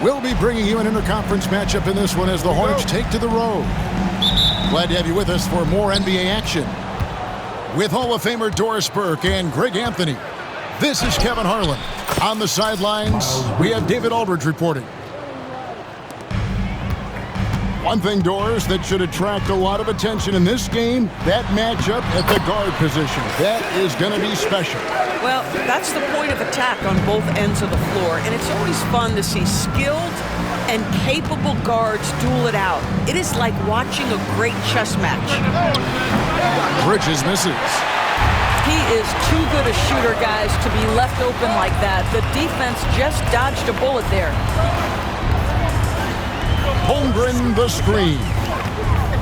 We'll be bringing you an interconference matchup in this one as the Hornets take to the road. Glad to have you with us for more NBA action. With Hall of Famer Doris Burke and Greg Anthony, this is Kevin Harlan. On the sidelines, we have David Aldridge reporting. One thing, Doris, that should attract a lot of attention in this game, that matchup at the guard position. That is going to be special. Well, that's the point of attack on both ends of the floor, and it's always fun to see skilled and capable guards duel it out. It is like watching a great chess match. Bridges misses. He is too good a shooter, guys, to be left open like that. The defense just dodged a bullet there. Holmgren the screen.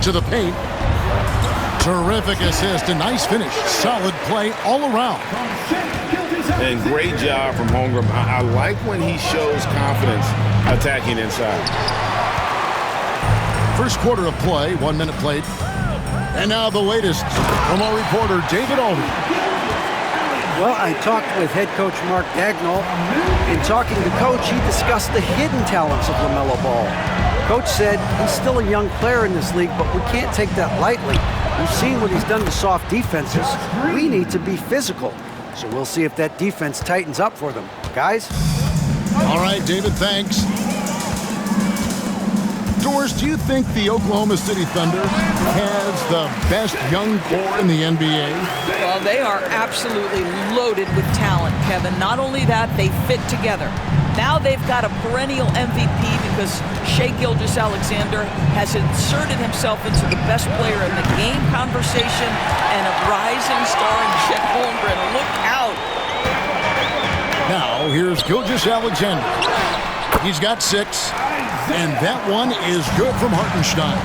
To the paint. Terrific assist, a nice finish. Solid play all around. And great job from Holmgren. I like when he shows confidence attacking inside. First quarter of play, 1 minute played. And now the latest from our reporter, David Aldridge. Well, I talked with head coach Mark Dagnall. In talking to Coach, he discussed the hidden talents of LaMelo Ball. Coach said he's still a young player in this league, but we can't take that lightly. We've seen what he's done to soft defenses. We need to be physical. So we'll see if that defense tightens up for them. Guys? All right, David, thanks. Doris, do you think the Oklahoma City Thunder has the best young core in the NBA? Well, they are absolutely loaded with talent, Kevin. Not only that, they fit together. Now they've got a perennial MVP because Shai Gilgeous-Alexander has inserted himself into the best player in the game conversation and a rising star in Chet Holmgren. Look out! Now, here's Gilgeous-Alexander. He's got 6, and that one is good from Hartenstein.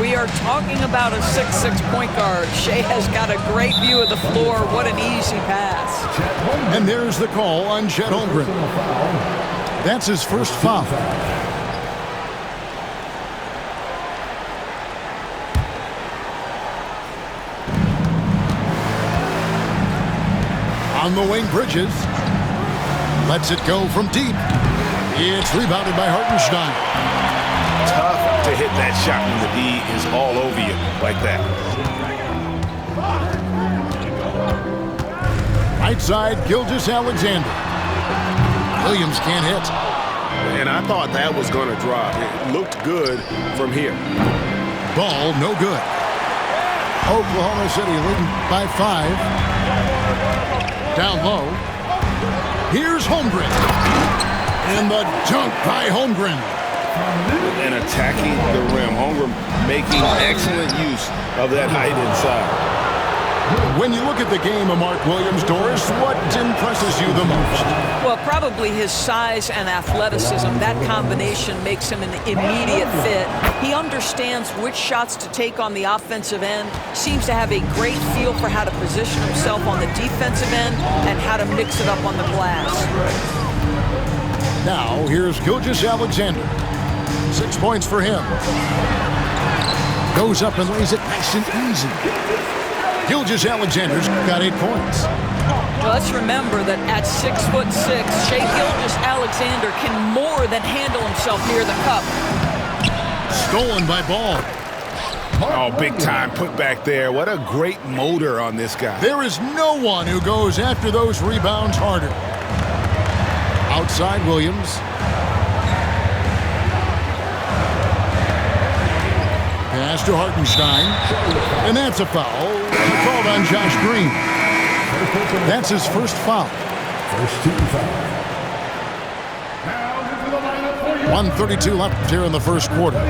We are talking about a 6'6" point guard. Shai has got a great view of the floor. What an easy pass. And there's the call on Chet Holmgren. That's his first foul. On the wing, Bridges. Lets it go from deep. It's rebounded by Hartenstein. Tough to hit that shot when the D is all over you like that. Right side, Gilgeous-Alexander. Williams can't hit. And I thought that was going to drop. It looked good from here. Ball, no good. Oklahoma City leading by 5. Down low. Here's Holmgren. And the dunk by Holmgren. And attacking the rim. Holmgren making excellent use of that height inside. When you look at the game of Mark Williams, Doris, what impresses you the most? Well, probably his size and athleticism. That combination makes him an immediate fit. He understands which shots to take on the offensive end, seems to have a great feel for how to position himself on the defensive end and how to mix it up on the glass. Now, here's Gilgeous-Alexander. 6 points for him. Goes up and lays it nice and easy. Gilgeous-Alexander's got 8 points. Well, let's remember that at 6'6", Shai Gilgeous-Alexander can more than handle himself near the cup. Stolen by Ball. Oh, big time put back there. What a great motor on this guy. There is no one who goes after those rebounds harder. Outside Williams. Pass to Hartenstein. And that's a foul. Called on Josh Green. That's his first foul. First team foul. 1:32 left here in the first quarter.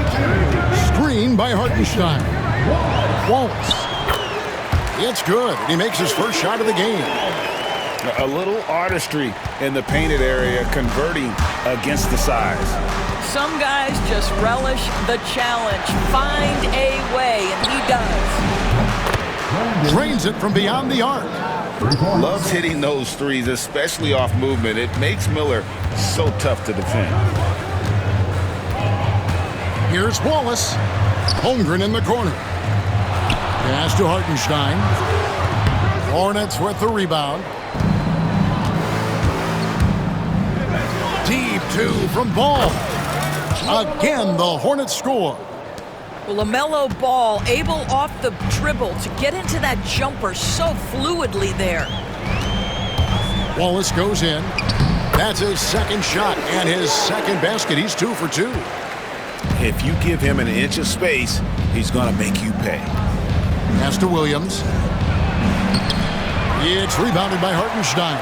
Screen by Hartenstein. Wallace. It's good. He makes his first shot of the game. A little artistry in the painted area, converting against the size. Some guys just relish the challenge. Find a way, and he does. Drains it from beyond the arc. Loves hitting those threes, especially off movement. It makes Miller so tough to defend. Here's Wallace. Holmgren in the corner. Pass to Hartenstein. Hornets with the rebound. Deep 2 from Ball. Again, the Hornets score. Well, LaMelo Ball able off the dribble to get into that jumper so fluidly there. Wallace goes in. That's his second shot and his second basket. He's 2 for 2. If you give him an inch of space, he's going to make you pay. Pass to Williams. It's rebounded by Hartenstein.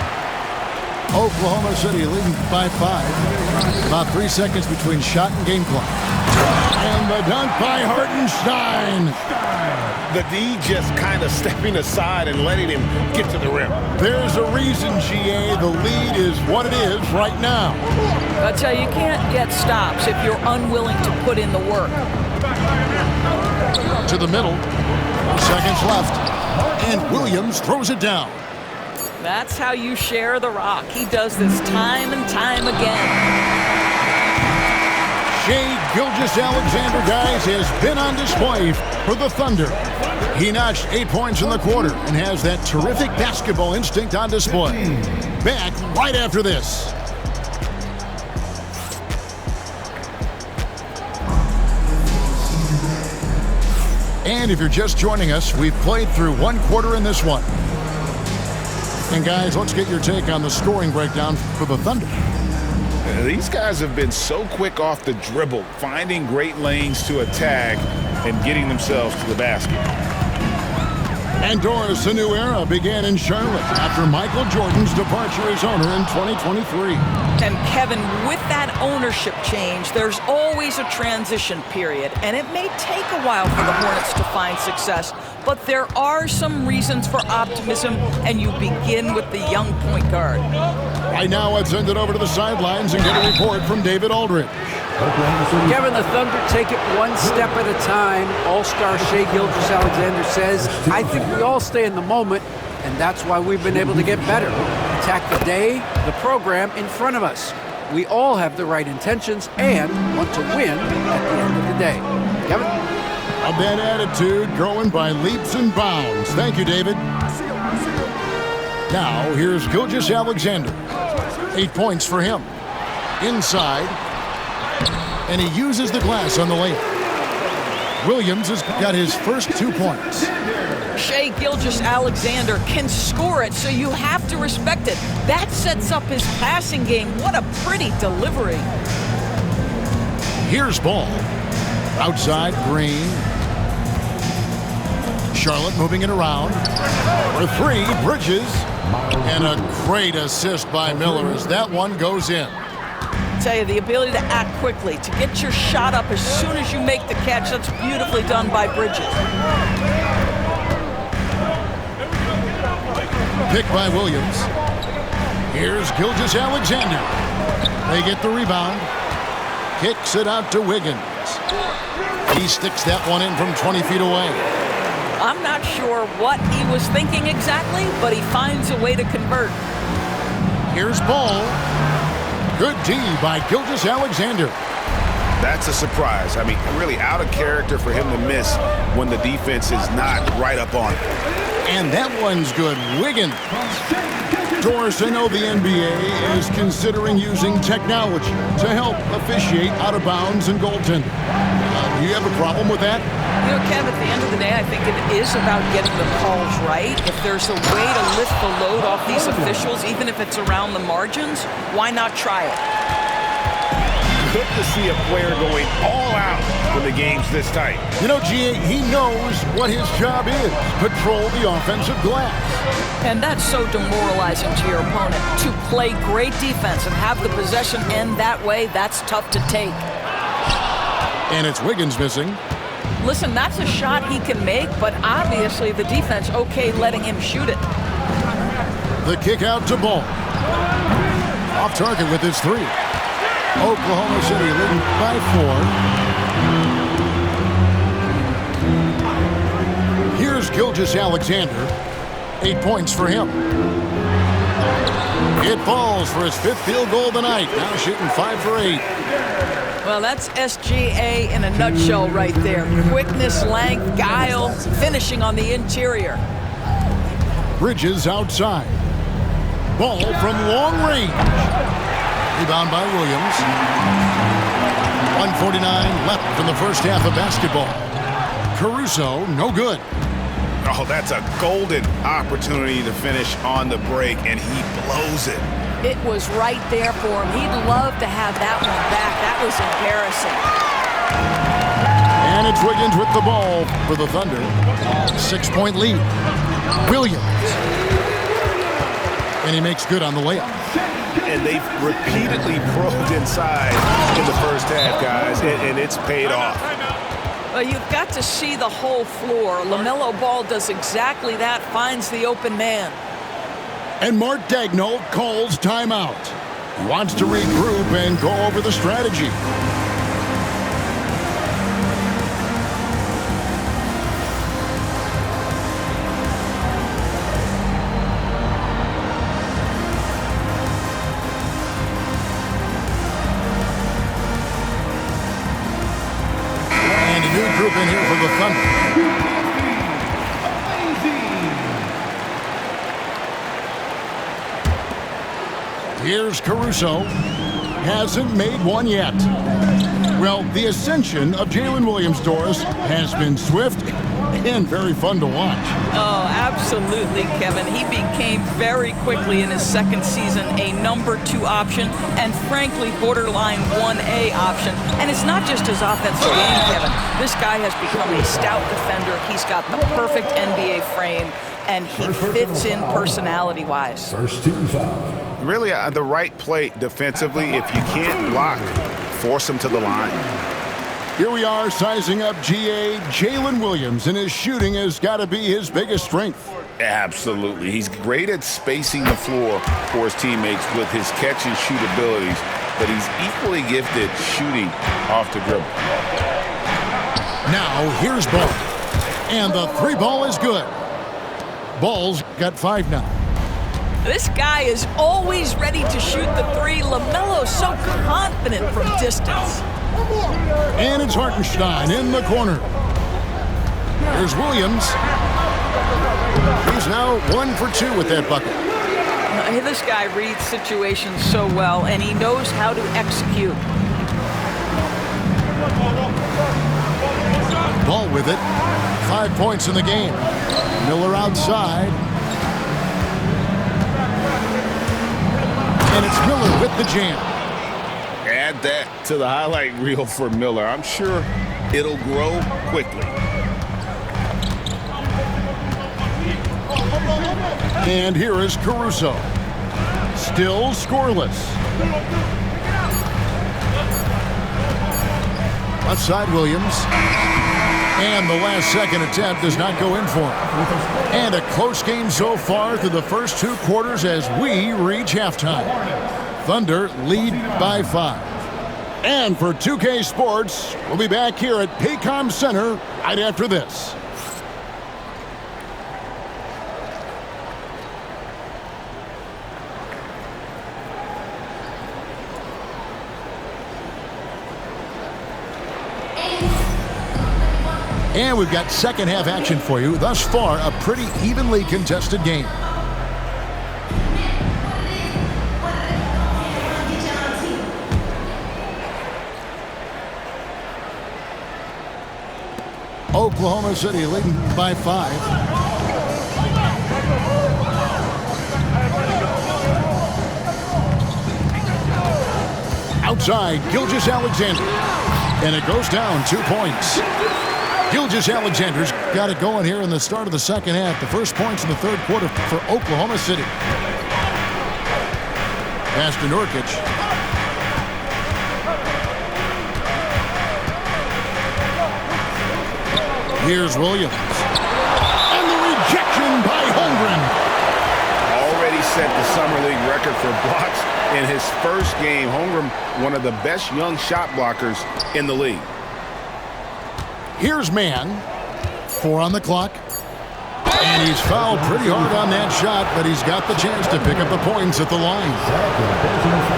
Oklahoma City leading by 5. About 3 seconds between shot and game clock. And the dunk by Hartenstein. The D just kind of stepping aside and letting him get to the rim. There's a reason, GA. The lead is what it is right now. I'll tell you, you can't get stops if you're unwilling to put in the work. To the middle. 4 seconds left. And Williams throws it down. That's how you share the rock. He does this time and time again. Shai Gilgeous-Alexander, guys, has been on display for the Thunder. He notched 8 points in the quarter and has that terrific basketball instinct on display. Back right after this. And if you're just joining us, we've played through 1 quarter in this one. And guys, let's get your take on the scoring breakdown for the Thunder. These guys have been so quick off the dribble, finding great lanes to attack and getting themselves to the basket. And Doris, a new era began in Charlotte after Michael Jordan's departure as owner in 2023. And Kevin, with that ownership change, there's always a transition period, and it may take a while for the Hornets to find success, but there are some reasons for optimism, and you begin with the young point guard. Right now, let's send it over to the sidelines and get a report from David Aldridge. Kevin, the Thunder take it one step at a time. All-star Shai Gilgeous-Alexander says, I think we all stay in the moment, and that's why we've been able to get better. Attack the day, the program in front of us. We all have the right intentions and want to win at the end of the day. Kevin? A bad attitude growing by leaps and bounds. Thank you, David. Now, here's Gilgeous-Alexander. 8 points for him. Inside. And he uses the glass on the lane. Williams has got his first 2 points. Shai Gilgeous-Alexander can score it, so you have to respect it. That sets up his passing game. What a pretty delivery. Here's Ball. Outside, Green. Charlotte moving it around. For 3, Bridges. And a great assist by Miller as that one goes in. I tell you, the ability to act quickly, to get your shot up as soon as you make the catch, that's beautifully done by Bridges. Pick by Williams. Here's Gilgeous-Alexander. They get the rebound. Kicks it out to Wiggins. He sticks that one in from 20 feet away. I'm not sure what he was thinking exactly, but he finds a way to convert. Here's Ball. Good D by Gilgeous-Alexander. That's a surprise. I mean, really out of character for him to miss when the defense is not right up on it. And that one's good. Wiggins. Doris, I know the NBA is considering using technology to help officiate out of bounds and goaltending. Do you have a problem with that? You know, Kev, at the end of the day, I think it is about getting the calls right. If there's a way to lift the load off these officials, even if it's around the margins, why not try it? Good to see a player going all out when the game's this tight. You know, GA, he knows what his job is. Patrol the offensive glass. And that's so demoralizing to your opponent. To play great defense and have the possession end that way, that's tough to take. And it's Wiggins missing. Listen, that's a shot he can make, but obviously the defense okay letting him shoot it. The kick out to Ball. Off target with his 3. Oklahoma City leading by 4. Here's Gilgeous-Alexander. 8 points for him. It falls for his 5th field goal of the night. Now shooting 5 for 8. Well, that's SGA in a nutshell right there. Quickness, length, guile, finishing on the interior. Bridges outside. Ball from long range. Rebound by Williams. 1:49 left in the first half of basketball. Caruso, no good. Oh, that's a golden opportunity to finish on the break, and he blows it. It was right there for him. He'd love to have that one back. That was embarrassing. And it's Wiggins with the ball for the Thunder. 6-point lead. Williams. And he makes good on the layup. And they've repeatedly probed inside in the first half, guys, and it's paid off. Well, you've got to see the whole floor. LaMelo Ball does exactly that, finds the open man. And Mark Daigneault calls timeout. He wants to regroup and go over the strategy. Group in here for the Thunder. Here's Caruso. Hasn't made one yet. Well, the ascension of Jalen Williams, Doris, has been swift and very fun to watch. Oh, absolutely, Kevin. He became very quickly in his second season a number 2 option and, frankly, borderline 1A option. And it's not just his offensive game, Kevin. This guy has become a stout defender. He's got the perfect NBA frame, and he fits in personality-wise. First team foul. Really, the right play defensively. If you can't block, force him to the line. Here we are sizing up GA Jalen Williams, and his shooting has got to be his biggest strength. Absolutely. He's great at spacing the floor for his teammates with his catch and shoot abilities, but he's equally gifted shooting off the dribble. Now, here's Ball. And the 3 ball is good. Ball's got 5 now. This guy is always ready to shoot the 3. LaMelo's so confident from distance. And it's Hartenstein in the corner. There's Williams. He's now 1 for 2 with that bucket. This guy reads situations so well, and he knows how to execute. Ball with it. 5 points in the game. Miller outside. And it's Miller with the jam. Add that to the highlight reel for Miller. I'm sure it'll grow quickly. And here is Caruso. Still scoreless. Outside Williams. And the last second attempt does not go in for him. And a close game so far through the first 2 quarters as we reach halftime. Thunder lead by 5. And for 2K Sports, we'll be back here at Paycom Center right after this. And we've got second half action for you. Thus far, a pretty evenly contested game. Oklahoma City leading by 5. Outside, Gilgeous-Alexander. And it goes down 2 points. Gilgeous-Alexander's got it going here in the start of the second half. The first points in the third quarter for Oklahoma City. Pass to Nurkic. Here's Williams. And the rejection by Holmgren. Already set the Summer League record for blocks in his first game. Holmgren, one of the best young shot blockers in the league. Here's Mann. 4 on the clock. And he's fouled pretty hard on that shot, but he's got the chance to pick up the points at the line.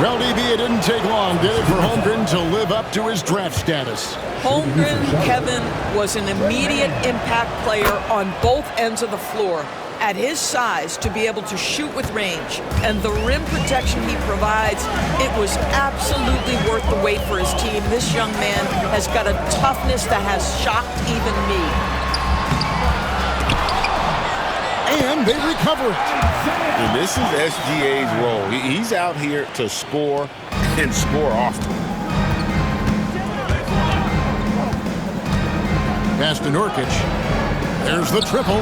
Well, DB, it didn't take long, did it, for Holmgren to live up to his draft status? Holmgren, Kevin, was an immediate impact player on both ends of the floor. at his size to be able to shoot with range and the rim protection he provides, it was absolutely worth the wait for his team. This young man has got a toughness that has shocked even me. And they recover it. And this is SGA's role. He's out here to score and score often. Pass to Nurkic. There's the triple.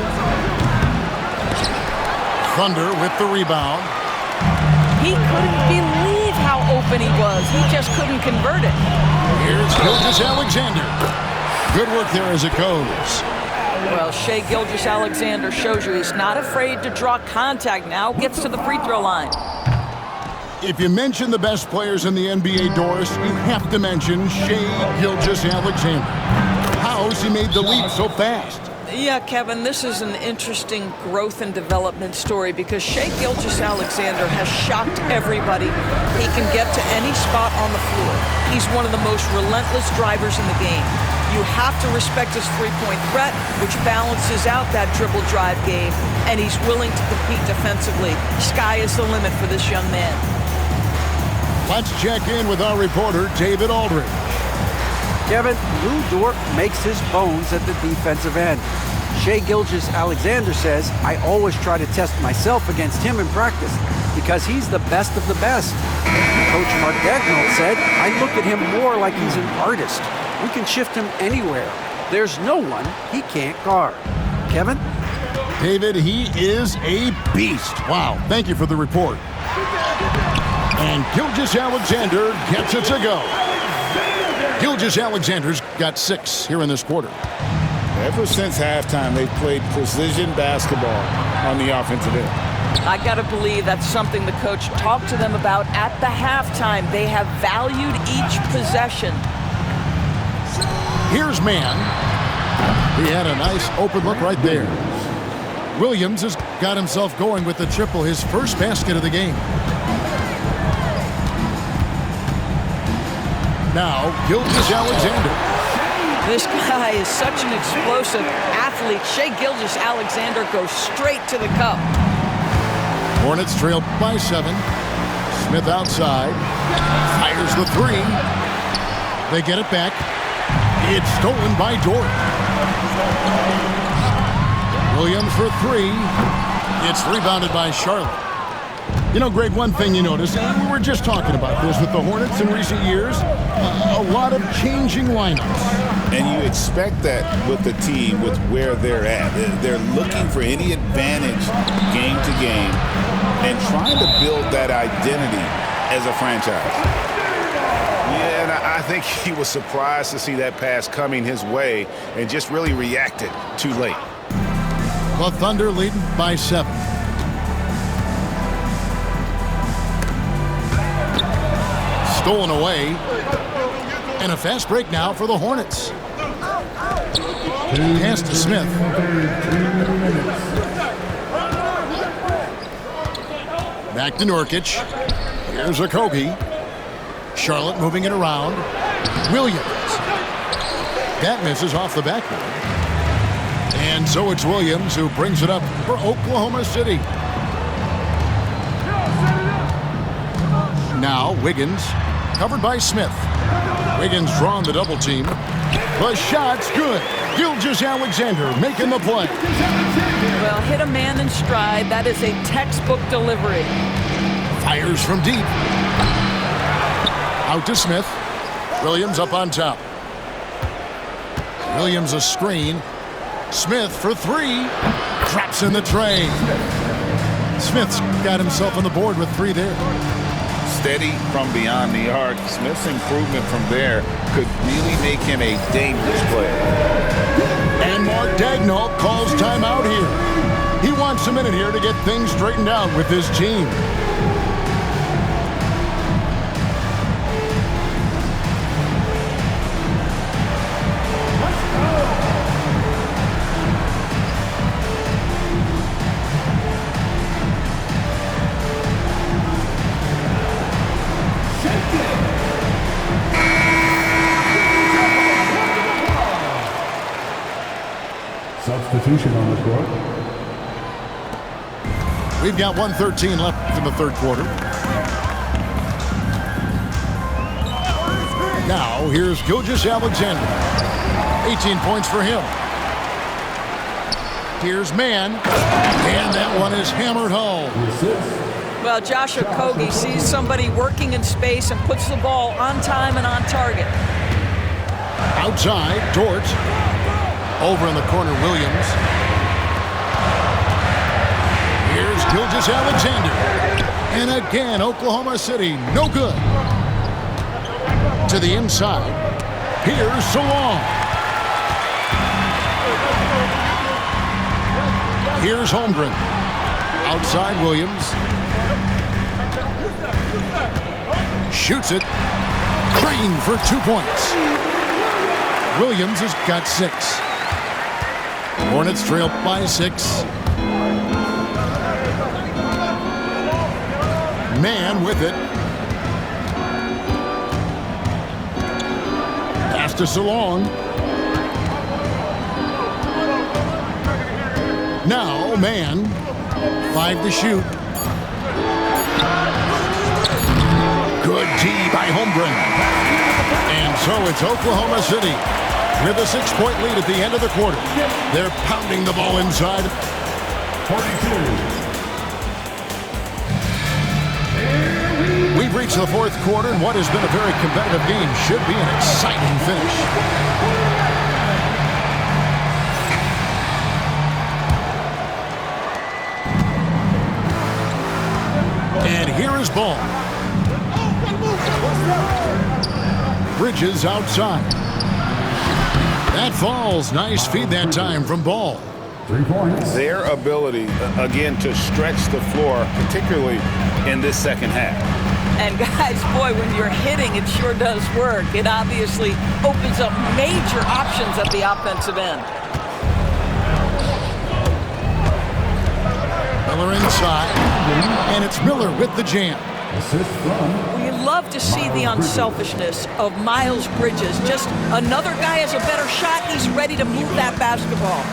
Thunder with the rebound. He couldn't believe how open he was. He just couldn't convert it. Here's Gilgeous-Alexander. Good work there as it goes. Well, Shai Gilgeous-Alexander shows you he's not afraid to draw contact now. Gets to the free throw line. If you mention the best players in the NBA, Doris, you have to mention Shai Gilgeous-Alexander. How's he made the leap so fast? Yeah, Kevin, this is an interesting growth and development story because Shai Gilgeous-Alexander has shocked everybody. He can get to any spot on the floor. He's one of the most relentless drivers in the game. You have to respect his three-point threat, which balances out that dribble drive game, and he's willing to compete defensively. Sky is the limit for this young man. Let's check in with our reporter, David Aldridge. Kevin, Lou Dort makes his bones at the defensive end. Shai Gilgeous-Alexander says, I always try to test myself against him in practice because he's the best of the best. Coach Mark Daigneault said, I look at him more like he's an artist. We can shift him anywhere. There's no one he can't guard. Kevin? David, he is a beast. Wow, thank you for the report. And Gilgeous-Alexander gets it to go. Gilgeous-Alexander's got 6 here in this quarter. Ever since halftime, they've played precision basketball on the offensive end. I got to believe that's something the coach talked to them about at the halftime. They have valued each possession. Here's Mann. He had a nice open look right there. Williams has got himself going with the triple, his first basket of the game. Now, Gilgeous-Alexander. This guy is such an explosive athlete. Shai Gilgeous-Alexander goes straight to the cup. Hornets trail by 7. Smith outside. Fires the 3. They get it back. It's stolen by Dort. Williams for 3. It's rebounded by Charlotte. You know, Greg, one thing you notice, we were just talking about this with the Hornets in recent years, a lot of changing lineups. And you expect that with the team, with where they're at. They're looking for any advantage game to game and trying to build that identity as a franchise. Yeah, and I think he was surprised to see that pass coming his way and just really reacted too late. The Thunder leading by 7. Stolen away. And a fast break now for the Hornets. Pass to Smith. Back to Nurkic. Here's Okogie. Charlotte moving it around. Williams. That misses off the backboard. And so it's Williams who brings it up for Oklahoma City. Now Wiggins, covered by Smith. Wiggins drawing the double team. The shot's good. Gilgeous-Alexander making the play. Well, hit a man in stride. That is a textbook delivery. Fires from deep. Out to Smith. Williams up on top. Williams a screen. Smith for 3. Traps in the tray. Smith's got himself on the board with 3 there. Steady from beyond the arc. Smith's improvement from there could really make him a dangerous player. And Mark Daigneault calls timeout here. He wants a minute here to get things straightened out with his team. Substitution on the court. We've got 1:13 left in the third quarter. Now, here's Gilgeous-Alexander. 18 points for him. Here's Mann. And that one is hammered home. Well, Josh Okogie sees somebody working in space and puts the ball on time and on target. Outside, Dort. Over in the corner, Williams. Here's Gilgeous-Alexander. And again, Oklahoma City, no good. To the inside. Here's Salong. Here's Holmgren. Outside, Williams. Shoots it. Green for 2 points. Williams has got 6. Hornets trail by 6. Mann with it. Pass to Salong. Now Mann. 5 to shoot. Good D by Holmgren. And so it's Oklahoma City with a 6-point lead at the end of the quarter. They're pounding the ball inside. 42. We've reached the fourth quarter, and what has been a very competitive game should be an exciting finish. And here is Ball. Bridges outside. That falls. Nice feed that time from Ball. 3 points. Their ability, again, to stretch the floor, particularly in this second half. And guys, boy, when you're hitting, it sure does work. It obviously opens up major options at the offensive end. Miller inside. And it's Miller with the jam. Assist from We love to see the unselfishness of Miles Bridges. Just another guy has a better shot. He's ready to move that basketball.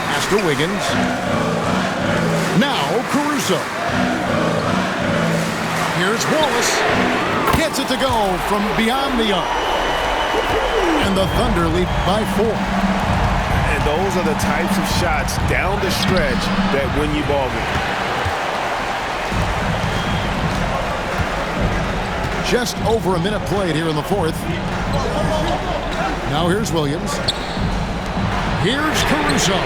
Pass to Wiggins. Now Caruso. Here's Wallace. Gets it to go from beyond the arc. And the Thunder lead by 4. And those are the types of shots down the stretch that win you ball games. Just over a minute played here in the fourth. Now here's Williams. Here's Caruso.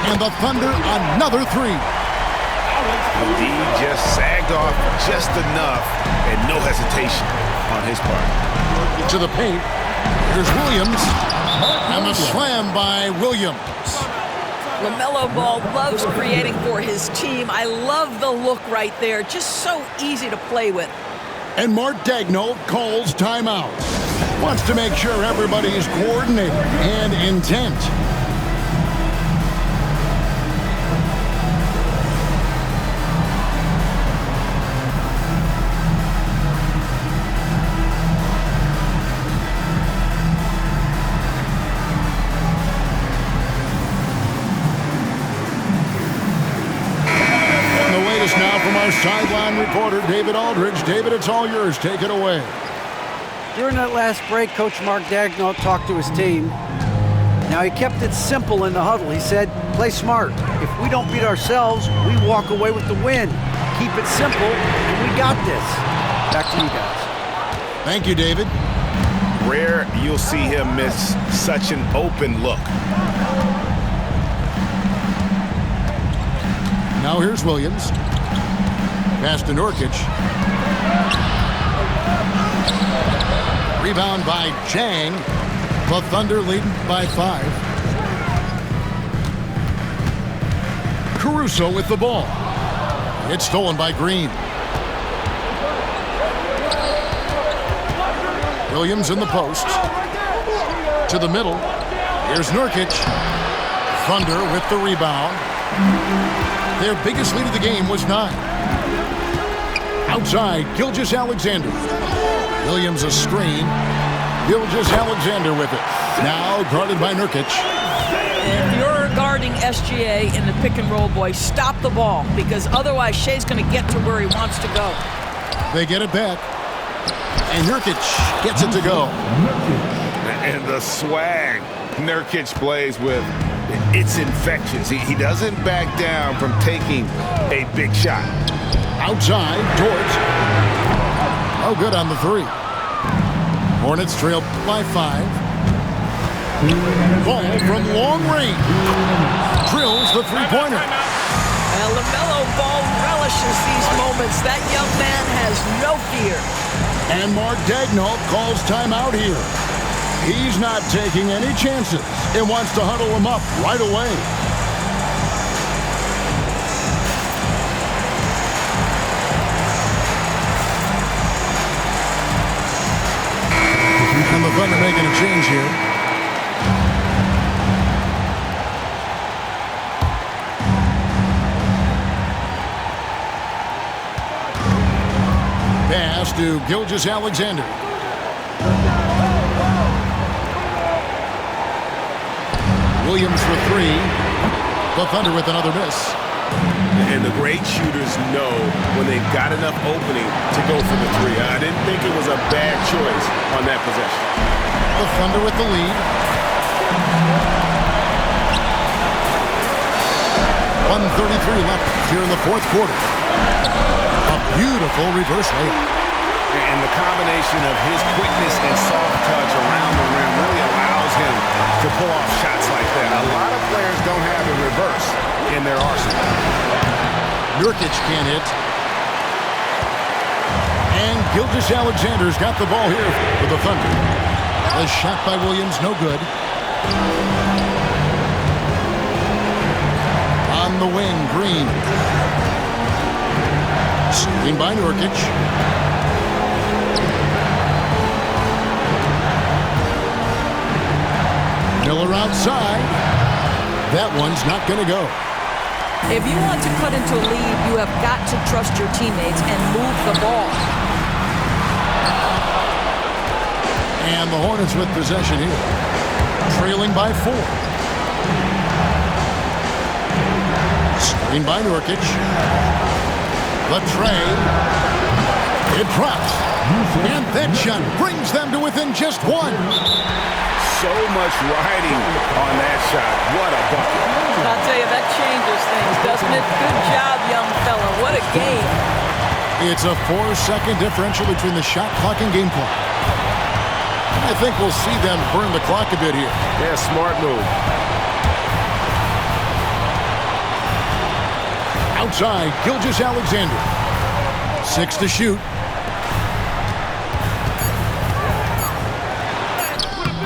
And the Thunder another 3. D just sagged off just enough and no hesitation on his part. To the paint. Here's Williams. And the slam by Williams. LaMelo Ball loves creating for his team. I love the look right there. Just so easy to play with. And Mark Daigneault calls timeout. Wants to make sure everybody is coordinated and intent. Now from our sideline reporter, David Aldridge. David, it's all yours. Take it away. During that last break, Coach Mark Daigneault talked to his team. Now, he kept it simple in the huddle. He said, play smart. If we don't beat ourselves, we walk away with the win. Keep it simple, and we got this. Back to you guys. Thank you, David. Rare you'll see him miss such an open look. Now here's Williams. Pass to Nurkic. Rebound by Chang. The Thunder leading by 5. Caruso with the ball. It's stolen by Green. Williams in the post. To the middle. Here's Nurkic. Thunder with the rebound. Their biggest lead of the game was 9. Outside, Gilgeous-Alexander. Williams a screen. Gilgeous-Alexander with it. Now guarded by Nurkic. If you're a guard guarding SGA in the pick and roll, boys. Stop the ball, because otherwise Shea's going to get to where he wants to go. They get it back. And Nurkic gets it to go. And the swag Nurkic plays with, it's infectious. He doesn't back down from taking a big shot. Outside, George. Oh, good on the three. Hornets trail by 5. Ball from long range. Drills the three-pointer. And LaMelo Ball relishes these moments. That young man has no fear. And Mark Daigneault calls timeout here. He's not taking any chances and wants to huddle him up right away. And the Thunder making a change here. Pass to Gilgeous-Alexander. Williams for 3. The Thunder with another miss. And the great shooters know when they've got enough opening to go for the 3. I didn't think it was a bad choice on that possession. The Thunder with the lead. 1:33 left here in the fourth quarter. A beautiful reverse layup. And the combination of his quickness and soft touch around the rim really allows him to pull off shots like that. A lot of players don't have a reverse in their arsenal. Nurkic can't hit. And Gilgeous-Alexander's got the ball here for the Thunder. The shot by Williams, no good. On the wing, Green. Screen by Nurkic. Miller outside. That one's not going to go. If you want to cut into a lead, you have got to trust your teammates and move the ball. And the Hornets with possession here. Trailing by 4. Screen by Nurkic. The tray. It drops. And that shot brings them to within just 1. So much riding on that shot. What a bucket. I'll tell you, that changes things, doesn't it? Good job, young fella. What a game. It's a 4-second differential between the shot clock and game clock. I think we'll see them burn the clock a bit here. Yeah, smart move. Outside, Gilgeous-Alexander. 6 to shoot.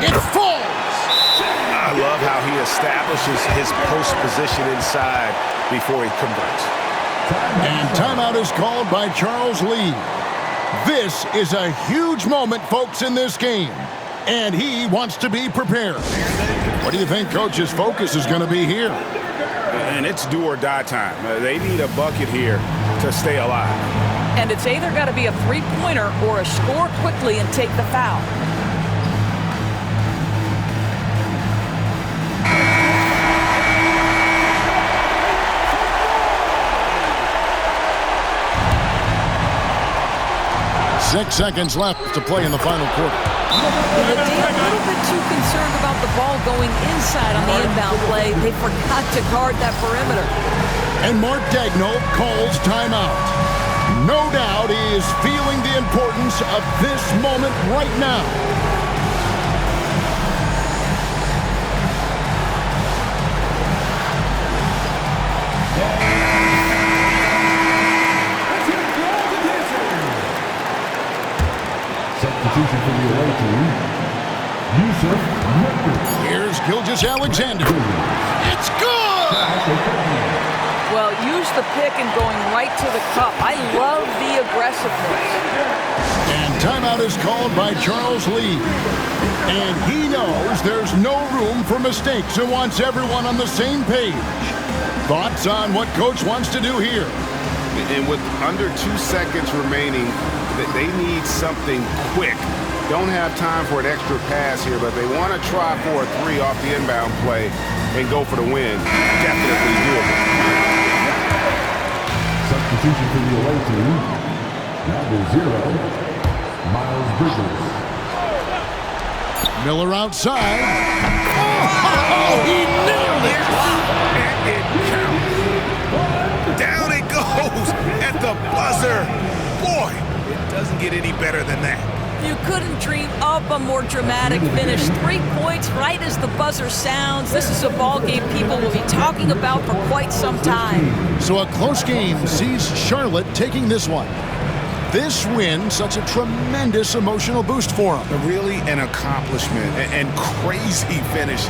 It falls! I love how he establishes his post position inside before he converts. And timeout is called by Charles Lee. This is a huge moment, folks, in this game. And he wants to be prepared. What do you think Coach's focus is going to be here? And it's do or die time. They need a bucket here to stay alive. And it's either got to be a three-pointer or a score quickly and take the foul. Six seconds left to play in the final quarter. The D a little bit too concerned about the ball going inside on the inbound play. They forgot to guard that perimeter. And Mark Daigneault calls timeout. No doubt he is feeling the importance of this moment right now. Substitution for the away team, Yusuf Nurkic. Here's Gilgeous-Alexander. It's good! Well, use the pick and going right to the cup. I love the aggressiveness. And timeout is called by Charles Lee. And he knows there's no room for mistakes and wants everyone on the same page. Thoughts on what Coach wants to do here? And with under 2 seconds remaining, they need something quick Don't have time for an extra pass here, but they want to try for a 3 off the inbound play and go for the win. Definitely doable. Substitution for the away team. Number 0, Miles Bridges. Miller outside. Oh, he nailed it! And it counts. Down it goes at the buzzer. Boy, it doesn't get any better than that. You couldn't dream up a more dramatic finish. 3 points right as the buzzer sounds. This is a ball game people will be talking about for quite some time. So a close game sees Charlotte taking this one. This win, such a tremendous emotional boost for them. Really an accomplishment and crazy finish.